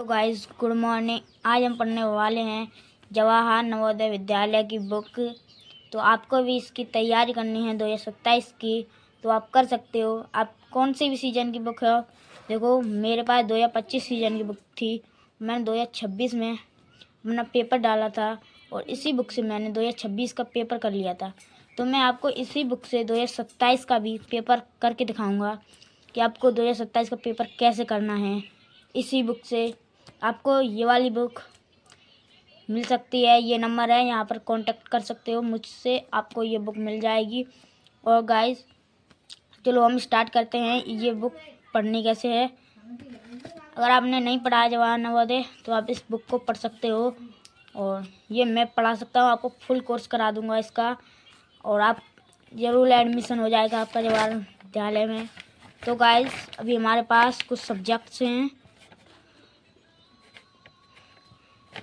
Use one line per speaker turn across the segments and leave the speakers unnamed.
तो guys good morning. आज हम पढ़ने वाले हैं जवाहर नवोदय विद्यालय की बुक। तो आपको भी इसकी तैयारी करनी है 2027 की, तो आप कर सकते हो। आप कौन सी भी सीजन की बुक है, देखो मेरे पास 2025 सीजन की बुक थी, मैंने 2026 में अपना पेपर डाला था और इसी बुक से मैंने 2026 का पेपर कर लिया था। तो मैं आपको इसी बुक से 2027 का भी पेपर करके दिखाऊंगा कि आपको 2027 का पेपर कैसे करना है। इसी बुक से आपको ये वाली बुक मिल सकती है, ये नंबर है, यहाँ पर कांटेक्ट कर सकते हो मुझसे, आपको ये बुक मिल जाएगी। और गाइस चलो हम स्टार्ट करते हैं। ये बुक पढ़नी कैसे है, अगर आपने नहीं पढ़ा है जवाहर नवोदय तो आप इस बुक को पढ़ सकते हो। और ये मैं पढ़ा सकता हूँ, आपको फुल कोर्स करा दूँगा इसका, और आप ज़रूर एडमिशन हो जाएगा आपका जवाहर विद्यालय में। तो गाइस अभी हमारे पास कुछ सब्जेक्ट्स हैं,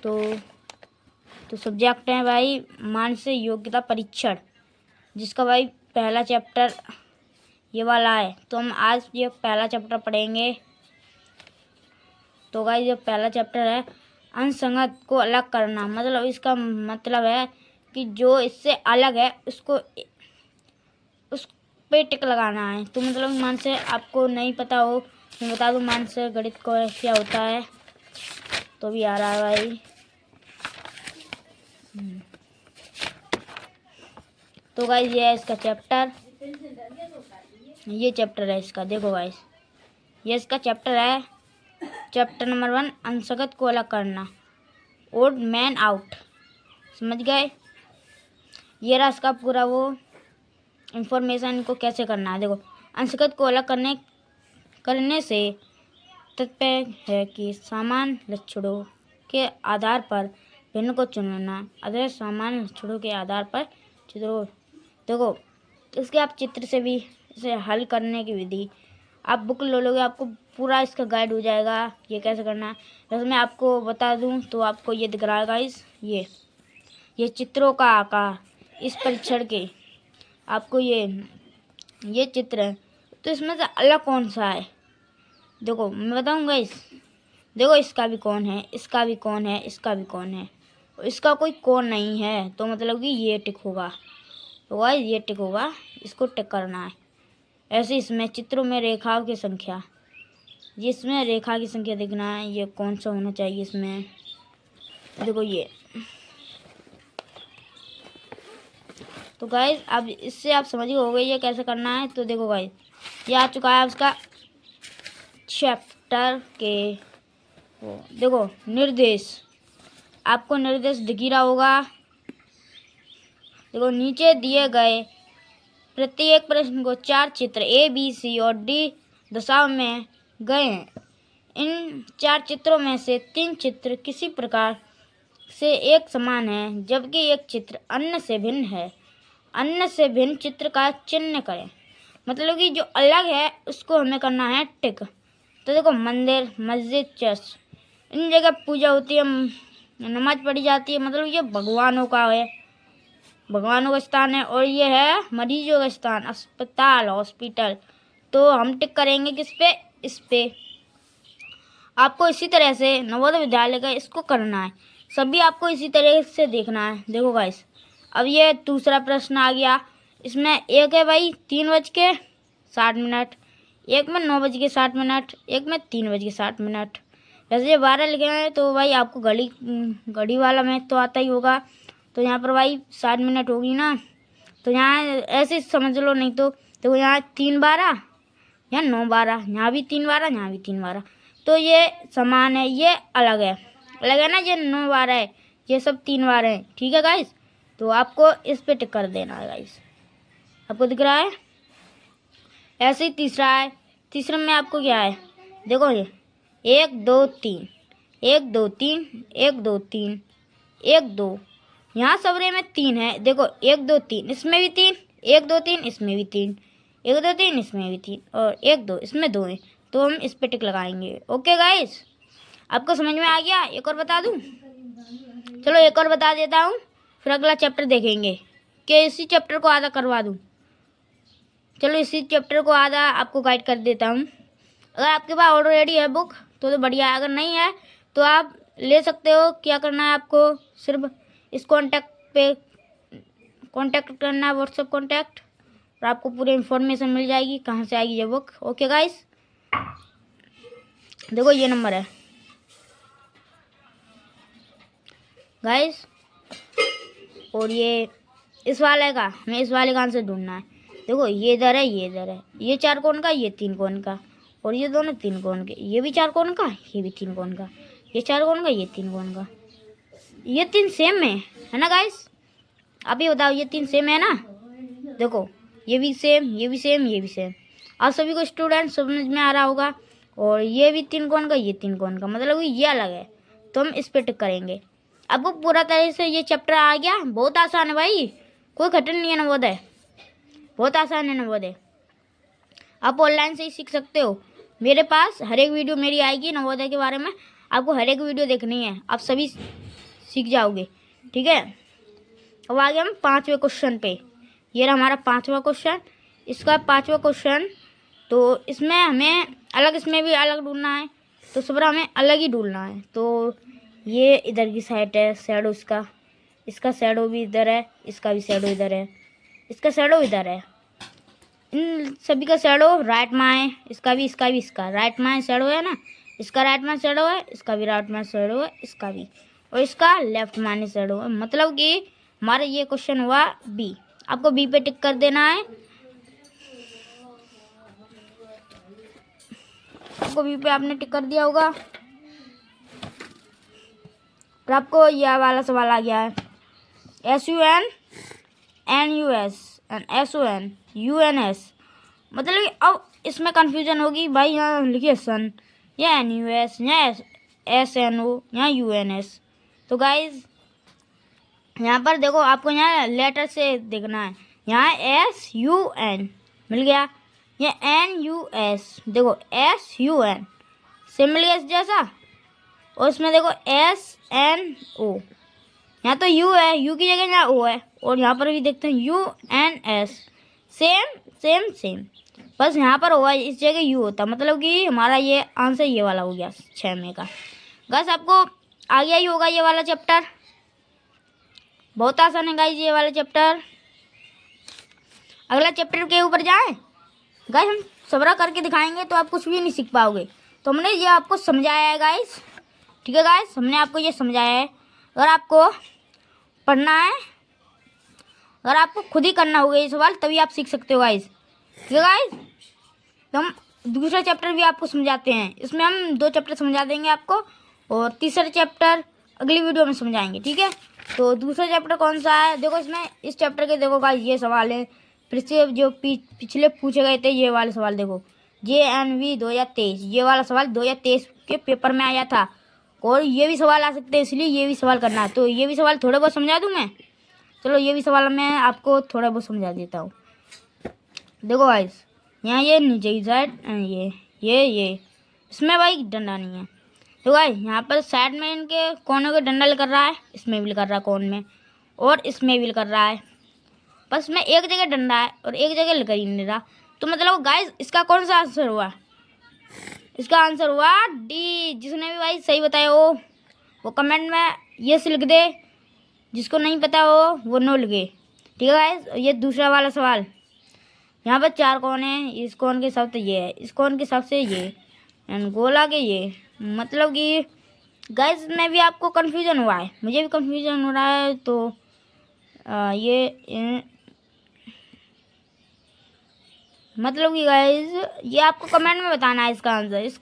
तो सब्जेक्ट हैं भाई मानसिक योग्यता परीक्षण, जिसका भाई पहला चैप्टर ये वाला है। तो हम आज ये पहला चैप्टर पढ़ेंगे। तो भाई ये पहला चैप्टर है अंशसंगत को अलग करना। मतलब इसका मतलब है कि जो इससे अलग है उसको उस पे टिक लगाना है। तो मतलब मान से आपको नहीं पता हो, मैं बता दूँ मान से गणित को क्या होता है, तो भी आ रहा है भाई। तो गाइस ये है इसका चैप्टर, ये चैप्टर है इसका। देखो गाइस ये इसका चैप्टर है, चैप्टर नंबर 1 अंशगत को अलग करना, ओड मैन आउट। समझ गए? ये रहा इसका पूरा वो इंफॉर्मेशन को कैसे करना है। देखो अंशगत को अलग करने से तात्पर्य है कि समान लक्षणों के आधार पर भिन्न को चुनना। अगर समान लक्षणों के आधार पर चित्रों, देखो इसके आप चित्र से भी इसे हल करने की विधि आप बुक ले लोगे, आपको पूरा इसका गाइड हो जाएगा ये कैसे करना है। वैसे मैं आपको बता दूं तो आपको ये दिख रहा है गाइस, ये चित्रों का आकार इस परीक्षण के आपको ये चित्र है। तो इसमें से अलग कौन सा है, देखो मैं बताऊंगा इस, देखो इसका भी कौन है, इसका भी कौन है, इसका भी कौन है, इसका कोई कौन नहीं है, तो मतलब कि ये टिक होगा। तो गाइस ये टिक होगा, इसको टिक करना है। ऐसे इसमें चित्रों में रेखाओं की संख्या, जिसमें रेखा की संख्या देखना है, ये कौन सा होना चाहिए इसमें। देखो ये, तो गाइस अब इससे आप समझ हो गए ये कैसे करना है। तो देखो गाइस ये आ चुका है उसका चैप्टर के वो, देखो निर्देश, आपको निर्देश दिख ही रहा होगा। देखो नीचे दिए गए प्रत्येक प्रश्न को 4 चित्र A, B, C और D दशाओं में गए हैं। इन 4 चित्रों में से 3 चित्र किसी प्रकार से एक समान है, जबकि एक चित्र अन्य से भिन्न है। अन्य से भिन्न चित्र का चिन्ह करें। मतलब कि जो अलग है उसको हमें करना है टिक। तो देखो मंदिर, मस्जिद, चर्च, इन जगह पूजा होती है, नमाज पढ़ी जाती है, मतलब ये भगवानों का है, भगवानों का स्थान है। और ये है मरीजों का स्थान, अस्पताल, हॉस्पिटल। तो हम टिक करेंगे किस पे, इस पे। आपको इसी तरह से नवोदय विद्यालय का इसको करना है, सभी आपको इसी तरह से देखना है। देखो गाइस अब ये दूसरा प्रश्न आ गया, इसमें एक है भाई 3:60, एक में 9:60, एक में 3:60। वैसे ये 12 लिखे हैं तो भाई आपको घड़ी वाला मैथ तो आता ही होगा। तो यहाँ पर भाई 60 मिनट होगी ना, तो यहाँ ऐसे समझ लो, नहीं तो देखो यहाँ 3:12, यहाँ 9:12, यहाँ भी 3:12, यहाँ भी 3:12। तो ये समान है, ये अलग है, अलग है ना, ये 9:12 है, ये सब 3:12 है। ठीक है गाइस, तो आपको इस पे टिक कर देना है गाइस। आपको दिख रहा है? ऐसे ही तीसरा है, तीसरे में आपको क्या है, देखो ये 1 2 3, 1 2 3, 1 2 3, 1 2, यहाँ सबरे में 3 है। देखो 1 2 3, इसमें भी 3, 1 2 3, इसमें भी 3, 1 2 3, इसमें भी 3, और 1 2 इसमें 2 है। तो हम इस पे टिक लगाएंगे। ओके गाइस, आपको समझ में आ गया? एक और बता दूं, चलो एक और बता देता हूँ, फिर अगला चैप्टर देखेंगे कि इसी चैप्टर को आधा करवा दूँ। चलो इसी चैप्टर को आधा आपको गाइड कर देता हूँ। अगर आपके पास ऑलरेडी है बुक तो बढ़िया है, अगर नहीं है तो आप ले सकते हो। क्या करना है आपको, सिर्फ इस कॉन्टैक्ट पे कॉन्टैक्ट करना है, व्हाट्सएप कॉन्टैक्ट, और आपको पूरी इन्फॉर्मेशन मिल जाएगी कहाँ से आएगी ये बुक। ओके गाइस, देखो ये नंबर है गाइस, और ये इस वाले का, हमें इस वाले का आंसर ढूंढना है। देखो ये इधर है, ये इधर है, ये 4 कोण का, ये 3 कोण का, और ये दोनों 3 कोण के, ये भी 4 कोण का, ये भी 3 कोण का, ये 4 कोण का, ये 3 कोण का, ये 3 सेम है ना गाइस? आप ये बताओ, ये 3 सेम है ना? देखो ये भी सेम, ये भी सेम, ये भी सेम। आप सभी को स्टूडेंट समझ में आ रहा होगा। और ये भी 3 कोण का, ये 3 कोण का, मतलब ये अलग है, तो हम इस पे टिक करेंगे। आपको पूरा तरह से ये चैप्टर आ गया। बहुत आसान है भाई, कोई कठिन नहीं है नवोदय, बहुत आसान है नवोदय। आप ऑनलाइन से ही सीख सकते हो। मेरे पास हर एक वीडियो मेरी आएगी नवोदय के बारे में, आपको हर एक वीडियो देखनी है, आप सभी सीख जाओगे। ठीक है, अब आगे हम 5वें क्वेश्चन पे। ये रहा हमारा 5वां क्वेश्चन। इसका 5वां क्वेश्चन, तो इसमें हमें अलग, इसमें भी अलग ढूंढना है, तो सबरा हमें अलग ही ढूंढना है। तो ये इधर की साइड है शैडो, इसका शैडो भी इधर है, इसका भी शैडो इधर है, इसका शैडो इधर है, इन सभी का शैडो राइट में है, इसका भी, इसका राइट में शैडो है ना, इसका राइट में शैडो है, इसका भी राइट में शैडो है, इसका भी, और इसका लेफ्ट में शैडो है। मतलब कि हमारा ये क्वेश्चन हुआ बी। आपको बी पे टिक कर देना है। आपको बी पे आपने टिक कर दिया होगा, और आपको यह वाला सवाल आ गया है, SUNNUS एंड SONUNS। मतलब कि अब इसमें कंफ्यूजन होगी भाई, यहाँ लिखिए सन, या NUS, या SNO, या UNS। तो गाइज यहाँ पर देखो, आपको यहाँ लेटर से देखना है। यहाँ SUN मिल गया, ये NUS, देखो SUN से मिल गया इस जैसा, और इसमें देखो SNO, यहाँ तो U है, U की जगह यहाँ O है, और यहाँ पर भी देखते हैं UNS, सेम, बस यहाँ पर हुआ इस जगह U होता, मतलब कि हमारा ये आंसर ये वाला हो गया 6 में का। बस आपको आ गया ही होगा ये वाला चैप्टर, बहुत आसान है गाइस ये वाला चैप्टर। अगला चैप्टर के ऊपर जाएं गाइस, हम सबरा करके दिखाएंगे तो आप कुछ भी नहीं सीख पाओगे। तो हमने ये आपको समझाया है गाइस, ठीक है गाइस, हमने आपको ये समझाया है। अगर आपको पढ़ना है, अगर आपको खुद ही करना होगा ये सवाल, तभी आप सीख सकते हो गाइस, ठीक है गाइस। तो हम दूसरा चैप्टर भी आपको समझाते हैं, इसमें हम 2 चैप्टर समझा देंगे आपको, और तीसरा चैप्टर अगली वीडियो में समझाएंगे, ठीक है। तो दूसरा चैप्टर कौन सा है, देखो इसमें इस चैप्टर के देखो गाइस ये सवाल है, फिर से जो पिछले पूछे गए थे ये वाले सवाल देखो, JNV 2023, ये वाला सवाल 2023 के पेपर में आया था, और ये भी सवाल आ सकते हैं, इसलिए ये भी सवाल करना है। तो ये भी सवाल थोड़े बहुत समझा दूँ मैं, चलो ये भी सवाल मैं आपको थोड़ा बहुत समझा देता हूँ। देखो गाइस, यहाँ ये नीचे की साइड, ये इसमें भाई डंडा नहीं है। तो गाइस यहाँ पर साइड में इनके कोनों के डंडा कर रहा है, इसमें भी कर रहा है कोन में, और इसमें भी कर रहा है, बस में एक जगह डंडा है और एक जगह कर ही नहीं रहा। तो मतलब गाइस इसका कौन सा आंसर हुआ, इसका आंसर हुआ डी। जिसने भी भाई सही बताया हो वो कमेंट में ये से लिख दे, जिसको नहीं पता हो वो नो लिखे, ठीक है गाइस। ये दूसरा वाला सवाल, यहाँ पर 4 कोण है, इस कोण के हिसाब से ये है, इस कोण के हिसाब से ये, एंड गोला के ये, मतलब कि गाइस में भी आपको कन्फ्यूजन हुआ है, मुझे भी कन्फ्यूजन हो रहा है। तो ये मतलब कि गाइस ये आपको कमेंट में बताना है इसका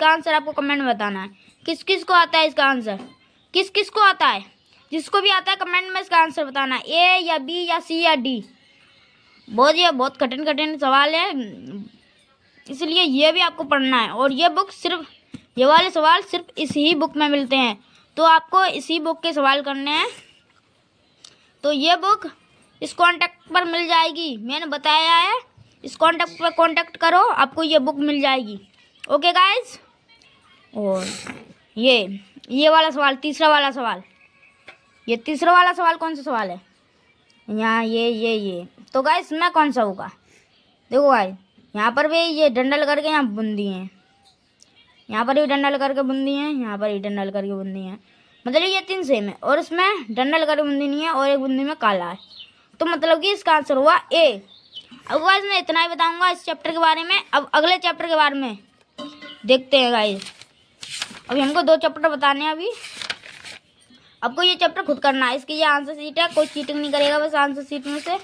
आंसर आपको कमेंट में बताना है। किस किस को आता है इसका आंसर, किस किस को आता है, जिसको भी आता है कमेंट में इसका आंसर बताना है, A या B या C या D। बहुत कठिन सवाल है, इसलिए ये भी आपको पढ़ना है। और ये बुक सिर्फ, ये वाले सवाल सिर्फ इसी बुक में मिलते हैं, तो आपको इसी बुक के सवाल करने हैं। तो ये बुक इस कॉन्टैक्ट पर मिल जाएगी, मैंने बताया है, इस कॉन्टैक्ट पर कॉन्टैक्ट करो, आपको ये बुक मिल जाएगी। ओके गाइस, और ये वाला सवाल, तीसरा वाला सवाल, ये तीसरा वाला सवाल कौन सा सवाल है, यहाँ ये तो गाइस मैं कौन सा होगा, देखो गाइस यहाँ पर भी ये डंडल करके यहाँ बूंदी हैं, यहाँ पर भी डंडा करके बूंदी है, यहाँ पर भी डंडा करके बूंदी है, मतलब ये 3 सेम है और इसमें डंडा करके बूंदी नहीं है और एक बूंदी में काला है, तो मतलब कि इसका आंसर हुआ ए। अब गाइस मैं इतना ही बताऊंगा इस चैप्टर के बारे में। अब अगले चैप्टर के बारे में देखते हैं गाइस। अभी हमको 2 चैप्टर बताने हैं। अभी आपको ये चैप्टर खुद करना है, इसकी ये आंसर शीट है, कोई चीटिंग नहीं करेगा, बस आंसर शीट में से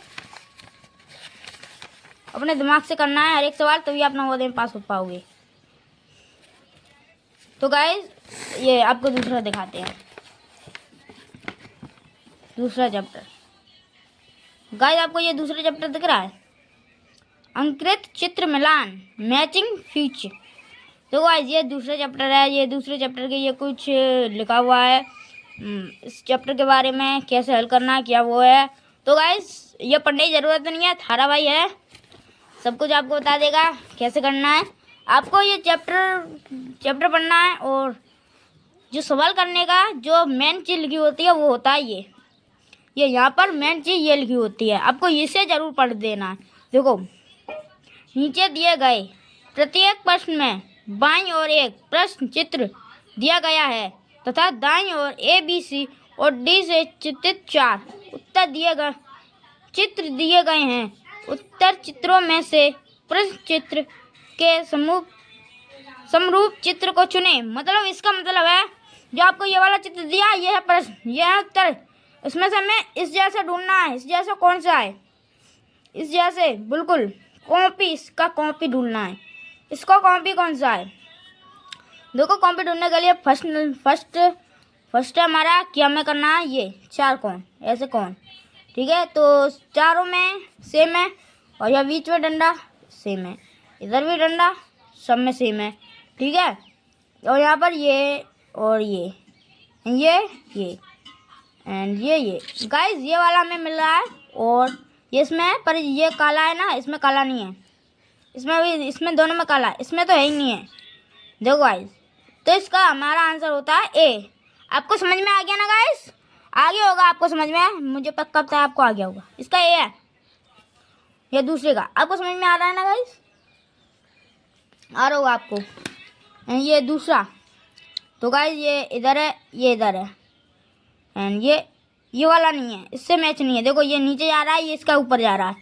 अपने दिमाग से करना है हर एक सवाल, तभी आप नवोदय में पास हो पाओगे। तो गाइस ये आपको दूसरा दिखाते हैं, दूसरा चैप्टर। गाइस आपको ये दूसरा चैप्टर दिख रहा है, अंकित चित्र मिलान मैचिंग फ्यूचर। तो गाइस ये दूसरा चैप्टर है, ये दूसरे चैप्टर के ये कुछ लिखा हुआ है इस चैप्टर के बारे में, कैसे हल करना है, क्या वो है। तो गाइस ये पढ़ने की ज़रूरत नहीं है, थारा भाई है, सब कुछ आपको बता देगा कैसे करना है। आपको ये चैप्टर पढ़ना है और जो सवाल करने का जो मेन चीज़ लिखी होती है वो होता है ये यहाँ पर मेन चीज़ ये लिखी होती है, आपको इसे ज़रूर पढ़ देना है। देखो नीचे दिए गए प्रत्येक प्रश्न में बाईं ओर एक प्रश्न चित्र दिया गया है तथा दाईं ओर ए बी सी और डी से चित्रित 4 उत्तर दिए गए हैं। उत्तर चित्रों में से प्रश्न चित्र के समरूप चित्र को चुनें। मतलब इसका मतलब है जो आपको ये वाला चित्र दिया ये है प्रश्न, ये है उत्तर, इसमें से हमें इस जैसा ढूंढना है। इस जैसा कौन सा है, इस जैसे बिल्कुल कॉपी, इसका कॉपी ढूंढना है। इसका कॉपी कौन सा है, देखो कॉपी ढूंढने के लिए फर्स्ट हमारा क्या हमें करना है, ये 4 कौन, ऐसे कौन, ठीक है। तो चारों में सेम है और यह बीच में डंडा सेम है, इधर भी डंडा, सब में सेम है, ठीक है। और यहाँ पर ये और ये एंड ये गाइस ये वाला हमें मिल रहा है और ये इसमें है, पर ये काला है ना, इसमें काला नहीं है, इसमें दोनों में काला है, इसमें तो है ही नहीं है। देखो गाइस तो इसका हमारा आंसर होता है ए। आपको समझ में आ गया ना गाइस, आ गया होगा आपको समझ में, मुझे पक्का पता है आपको आ गया होगा। इसका ए है, ये दूसरे का आपको समझ में आ रहा है ना गाइस, आ रहा होगा आपको। ये दूसरा, तो गाइस ये इधर है, ये इधर है, एंड ये वाला नहीं है, इससे मैच नहीं है। देखो ये नीचे जा रहा है, ये इसका ऊपर जा रहा है,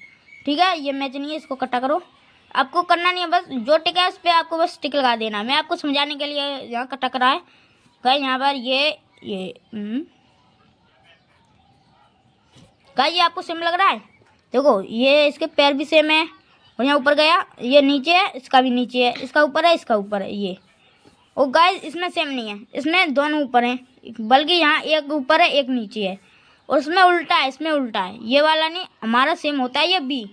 ठीक है, ये मैच नहीं है, इसको कट्टा करो। आपको करना नहीं है, बस जो टिक है उस पर आपको बस टिक लगा देना। मैं आपको समझाने के लिए यहाँ कट्टा करा है गाइस। यहाँ पर ये गाइस ये आपको सेम लग रहा है, देखो ये इसके पैर भी सेम है और यहाँ ऊपर गया, ये नीचे है, इसका भी नीचे है, इसका ऊपर है, इसका ऊपर है ये। और गाइस इसमें सेम नहीं है, इसमें दोनों ऊपर हैं, बल्कि यहाँ एक ऊपर है एक नीचे है और इसमें उल्टा है, इसमें उल्टा है, ये वाला नहीं, हमारा सेम होता है ये बी।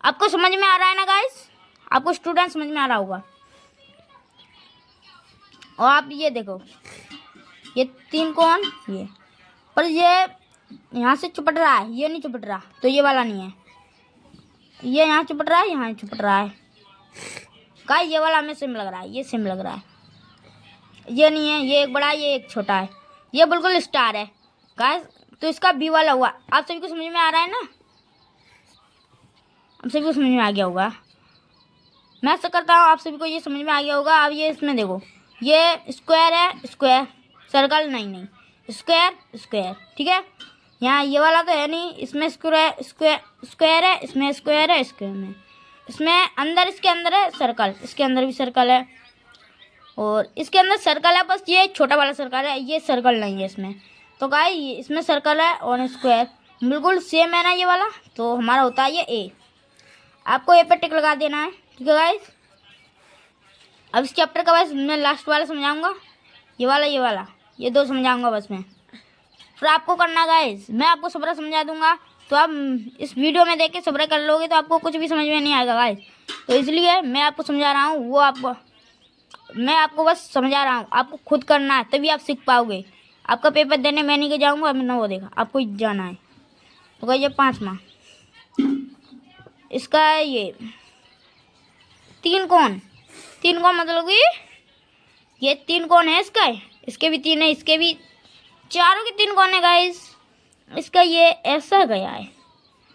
आपको समझ में आ रहा है ना गाइस, आपको स्टूडेंट समझ में आ रहा होगा। और आप ये देखो ये 3 कौन, ये पर ये यहाँ से चिपट रहा है, ये नहीं चिपट रहा, तो ये वाला नहीं है, ये यहाँ चिपट रहा है, यहाँ चिपट रहा है गाइस, ये वाला हमें सेम लग रहा है, ये सेम लग रहा है, ये नहीं है, ये एक बड़ा है, ये एक छोटा है, ये बिल्कुल स्टार है गाइस। तो इसका बी वाला हुआ। आप सभी को समझ में आ रहा है ना, आप सभी को समझ में आ गया होगा, मैं ऐसा करता हूँ आप सभी को ये समझ में आ गया होगा। अब ये इसमें देखो ये स्क्वायर है, स्क्वायर, सर्कल नहीं, स्क्वायर, ठीक है। यहाँ ये वाला तो है नहीं, इसमें स्क्वायर है, इसमें स्क्वायर है, इसमें अंदर, इसके अंदर है सर्कल, इसके अंदर भी सर्कल है और इसके अंदर सर्कल है, बस ये छोटा वाला सर्कल है, ये सर्कल नहीं है इसमें। तो गाइस इसमें सर्कल है और स्क्वायर बिल्कुल सेम है ना ये वाला, तो हमारा होता है ये ए। आपको ए पे टिक लगा देना है, ठीक है गाइस। अब इस चैप्टर का बस मैं लास्ट वाला समझाऊंगा, ये वाला, ये 2 समझाऊंगा बस मैं, फिर आपको करना गाइस, मैं आपको सबरा समझा दूंगा। तो आप इस वीडियो में देख के सबरा कर लोगे तो आपको कुछ भी समझ में नहीं आएगा गाइस, तो इसलिए मैं आपको समझा रहा हूँ, मैं आपको बस समझा रहा हूँ, आपको खुद करना है तभी आप सीख पाओगे। आपका पेपर देने मैं नहीं जाऊँगा, मैं ना वो देखा, आपको जाना है। तो गाइस ये 5वां, इसका ये 3 कौन मतलब कि ये 3 कौन है, इसके भी 3 है, इसके भी, चारों के 3 कौन है गाइस। इसका ये ऐसा गया है,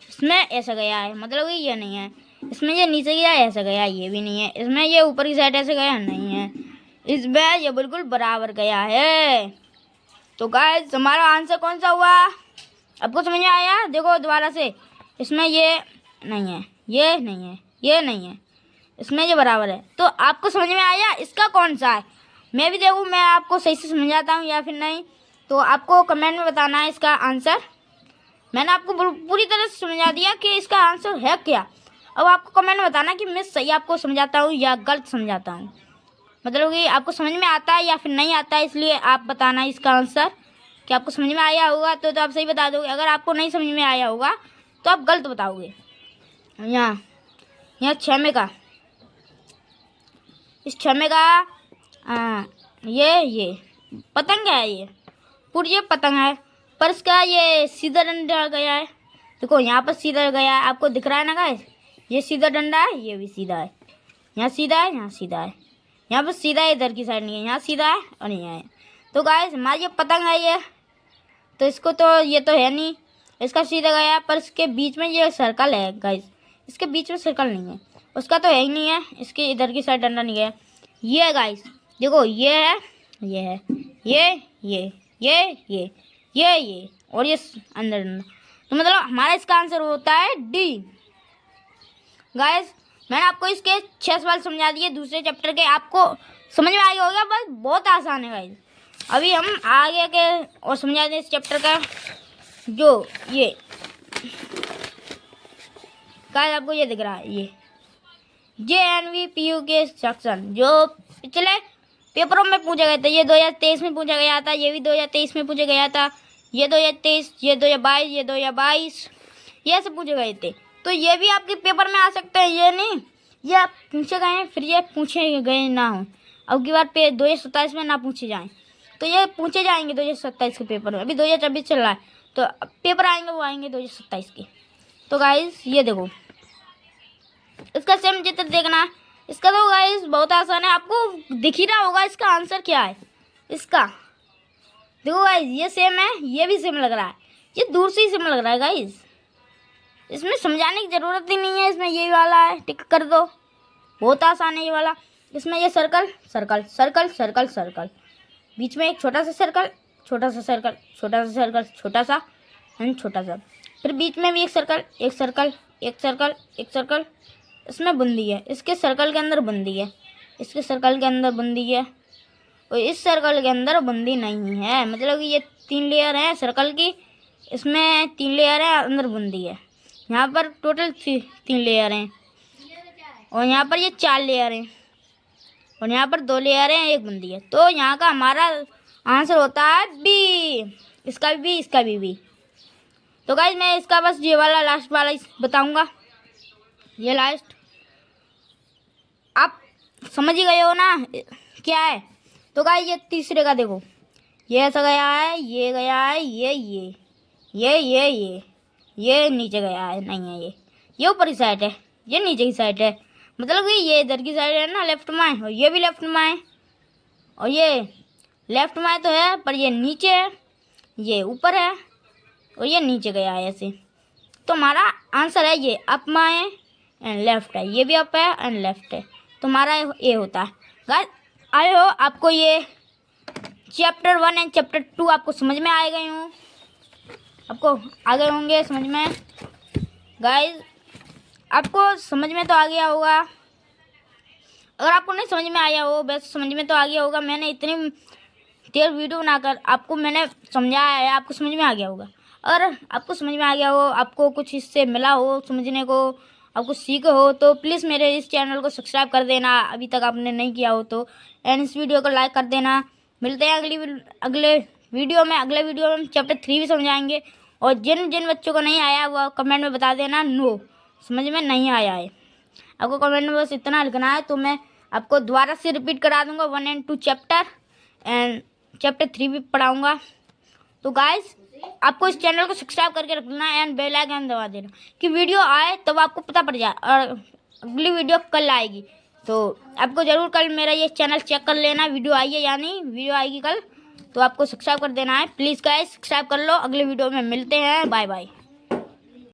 इसमें ऐसा गया है, मतलब कि ये नहीं है, इसमें ये नीचे गया है ऐसा गया, ये भी नहीं है, इसमें ये ऊपर की साइड ऐसे गया नहीं है, इसमें ये बिल्कुल बराबर गया है। तो गाइस हमारा आंसर कौन सा हुआ, आपको समझ में आया? देखो दोबारा से, इसमें ये नहीं है, ये नहीं है, ये नहीं है, इसमें ये बराबर है। तो आपको समझ में आया इसका कौन सा है? मैं भी देखूँ मैं आपको सही से समझाता हूँ या फिर नहीं, तो आपको कमेंट में बताना है इसका आंसर। मैंने आपको पूरी तरह से समझा दिया कि इसका आंसर है क्या। अब आपको कमेंट में बताना कि मैं सही आपको समझाता हूँ या गलत समझाता हूँ, मतलब कि आपको समझ में आता है या फिर नहीं आता है, इसलिए आप बताना इसका आंसर कि आपको समझ में आया होगा तो आप सही बता दोगे, अगर आपको नहीं समझ में आया होगा तो आप गलत बताओगे। यहाँ छमे का, इस छमे का ये पतंग है, ये पूरी ये पतंग है, पर इसका ये सीधा डंडा गया है। देखो यहाँ पर सीधा गया है, आपको दिख रहा है ना गाइस, ये सीधा डंडा है, ये भी सीधा है, यहाँ सीधा है, यहाँ सीधा है, यहाँ पर सीधा है, इधर की साइड नहीं है, यहाँ सीधा है और यहाँ है। तो गाइस हमारी ये पतंग है ये, तो इसको तो ये तो है नहीं, इसका सीधा गया, पर इसके बीच में ये सर्कल है गाइस, इसके बीच में सर्कल नहीं है, उसका तो है ही नहीं है, इसके इधर की साइड डंडा नहीं गया। ये है गाइस, देखो ये है, ये है, ये और ये अंदर डंडा। तो मतलब हमारा इसका आंसर होता है डी। गाइस मैंने आपको इसके 6 सवाल समझा दिए दूसरे चैप्टर के, आपको समझ में आ गया होगा, बस बहुत आसान है गाइस। अभी हम आगे के और समझा दें इस चैप्टर का, जो ये गाइस आपको ये दिख रहा है, ये JNVPU के सेक्शन जो पिछले पेपरों में पूछे गए थे, ये 2023 में पूछा गया था, ये भी 2023 में पूछा गया था, ये 2023, ये 2022, ये 2022, ये सब पूछे गए थे। तो ये भी आपके पेपर में आ सकते हैं, ये नहीं ये आप पूछे गए हैं फिर ये पूछे गए ना हो, अब की बार पे 2027 में ना पूछे जाएं, तो ये पूछे जाएंगे 2027 के पेपर में। अभी 2024 चल रहा है, तो पेपर आएंगे वो आएंगे 2027 के। तो गाइस ये देखो इसका सेम चित्र देखना, इसका तो गाइस बहुत आसान है, आपको दिख ही रहा होगा इसका आंसर क्या है। इसका देखो गाइस ये सेम है, ये भी सेम लग रहा है, ये दूर से ही सेम लग रहा है गाइस, इसमें समझाने की ज़रूरत ही नहीं है। इसमें ये वाला है, टिक कर दो, बहुत आसान है ये वाला। इसमें ये circle circle circle circle circle, बीच में एक छोटा सा सर्कल, छोटा सा सर्कल, छोटा सा सर्कल, छोटा सा एंड छोटा सा, फिर बीच में भी एक सर्कल, एक सर्कल, एक सर्कल, एक सर्कल, इसमें बूंदी है, इसके सर्कल के अंदर बूंदी है, इसके सर्कल के अंदर बूंदी है, और इस सर्कल के अंदर बूंदी नहीं है, मतलब कि ये 3 लेयर है सर्कल की, इसमें 3 लेयर है, अंदर बूंदी है। यहाँ पर टोटल 3 लेयर हैं, और यहाँ पर ये 4 लेयर हैं, और यहाँ पर 2 लेयर हैं, एक बूंदी है। तो यहाँ का हमारा आंसर होता है बी, इसका भी इसका भी। तो गाइस मैं इसका बस ये वाला लास्ट वाला बताऊंगा, ये लास्ट आप समझ ही गए हो ना क्या है। तो गाइस ये तीसरे का देखो, ये ऐसा गया है, ये गया है, ये नीचे गया है, नहीं है, ये ऊपर की साइड है, ये नीचे की साइड है, मतलब कि ये इधर की साइड है ना लेफ्ट में, और ये भी लेफ्ट में है, और ये लेफ्ट में तो है पर ये नीचे है, ये ऊपर है, और ये नीचे गया है ऐसे। तो हमारा आंसर है ये अप में है एंड लेफ्ट है, ये भी अप है एंड लेफ्ट है, तो हमारा ये होता है। गाइस आई हो आपको ये चैप्टर 1 एंड चैप्टर 2 आपको समझ में आ गए हों, आपको आ गए होंगे समझ में। गाइस आपको समझ में तो आ गया होगा, अगर आपको नहीं समझ में आया हो वैसे समझ में तो आ गया होगा, मैंने इतनी देर वीडियो बनाकर आपको मैंने समझाया है, आपको समझ में आ गया होगा। अगर आपको समझ में आ गया हो, आपको कुछ इससे मिला हो समझने को, आपको सीख हो, तो प्लीज़ मेरे इस चैनल को सब्सक्राइब कर देना अभी तक आपने नहीं किया हो तो, एंड इस वीडियो को लाइक कर देना। मिलते हैं अगले वीडियो में। अगले वीडियो में हम चैप्टर 3 भी समझाएंगे, और जिन बच्चों को नहीं आया वो कमेंट में बता देना नो समझ में नहीं आया है, आपको कमेंट में बस इतना लिखना है, तो मैं आपको दोबारा से रिपीट करा दूंगा 1 एंड 2 चैप्टर, एंड चैप्टर 3 भी पढ़ाऊँगा। तो गाइस आपको इस चैनल को सब्सक्राइब करके रखना एंड बेल आइकन दबा देना कि वीडियो आए तब आपको पता पड़ जाए, और अगली वीडियो कल आएगी, तो आपको ज़रूर कल मेरा ये चैनल चेक कर लेना वीडियो आई है या नहीं। वीडियो आएगी कल तो आपको सब्सक्राइब कर देना है, प्लीज़ गाइस सब्सक्राइब कर लो। अगले वीडियो में मिलते हैं, बाय बाय।